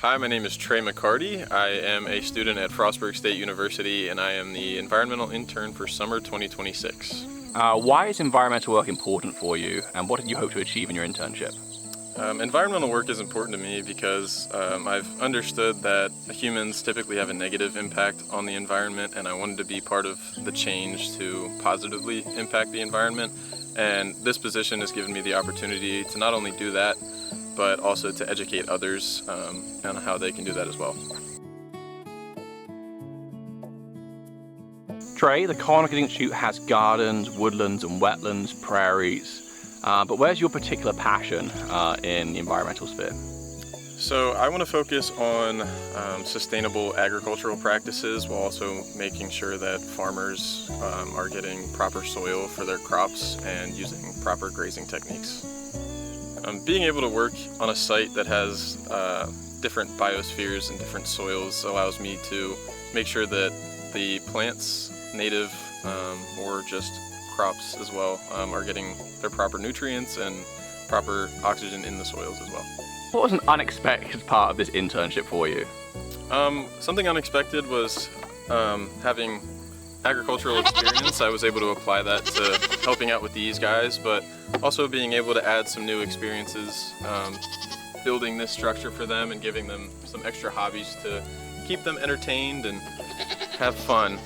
Hi, my name is Trey McCarty. I am a student at Frostburg State University and I am the environmental intern for summer 2026. Why is environmental work important for you, and what did you hope to achieve in your internship? Environmental work is important to me because I've understood that humans typically have a negative impact on the environment, and I wanted to be part of the change to positively impact the environment. And this position has given me the opportunity to not only do that, but also to educate others on how they can do that as well. Trey, the Conococheague Institute has gardens, woodlands and wetlands, prairies, but where's your particular passion in the environmental sphere? So I want to focus on sustainable agricultural practices while also making sure that farmers are getting proper soil for their crops and using proper grazing techniques. Being able to work on a site that has different biospheres and different soils allows me to make sure that the plants, native or just crops as well, are getting their proper nutrients and proper oxygen in the soils as well. What was an unexpected part of this internship for you? Something unexpected was having agricultural experience. I was able to apply that to helping out with these guys, but also being able to add some new experiences, building this structure for them and giving them some extra hobbies to keep them entertained and have fun.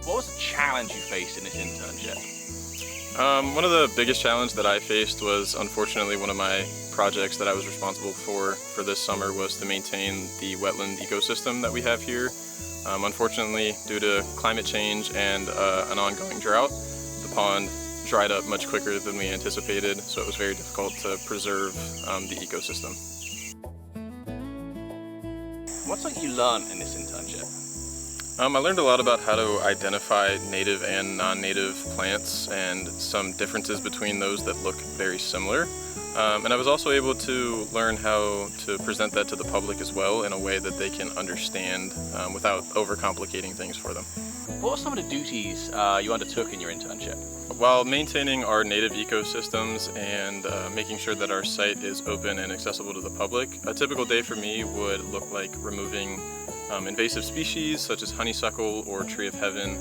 What was the challenge you faced in this internship? One of the biggest challenges that I faced was, unfortunately, one of my projects that I was responsible for this summer was to maintain the wetland ecosystem that we have here. Unfortunately, due to climate change and an ongoing drought, the pond dried up much quicker than we anticipated, so it was very difficult to preserve the ecosystem. What's something you learned in this internship? I learned a lot about how to identify native and non-native plants and some differences between those that look very similar. And I was also able to learn how to present that to the public as well in a way that they can understand without overcomplicating things for them. What were some of the duties you undertook in your internship? While maintaining our native ecosystems and making sure that our site is open and accessible to the public, a typical day for me would look like removing invasive species such as honeysuckle or tree of heaven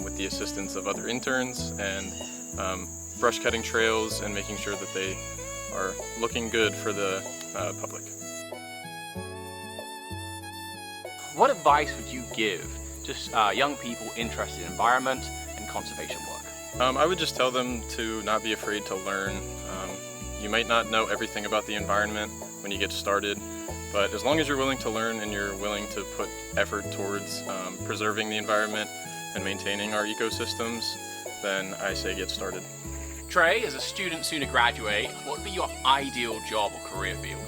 with the assistance of other interns, and brush cutting trails and making sure that they are looking good for the public. What advice would you give to young people interested in environment and conservation work? I would just tell them to not be afraid to learn. You might not know everything about the environment when you get started, but as long as you're willing to learn and you're willing to put effort towards preserving the environment and maintaining our ecosystems, then I say get started. Trey, as a student soon to graduate, what would be your ideal job or career field?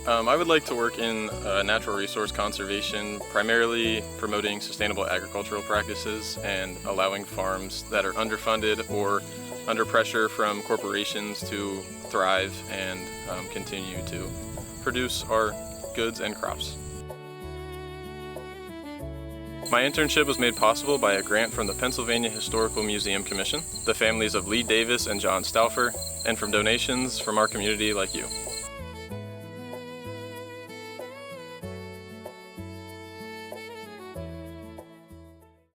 I would like to work in natural resource conservation, primarily promoting sustainable agricultural practices and allowing farms that are underfunded or under pressure from corporations to thrive and continue to produce our goods and crops. My internship was made possible by a grant from the Pennsylvania Historical Museum Commission, the families of Lee Davis and John Stauffer, and from donations from our community like you.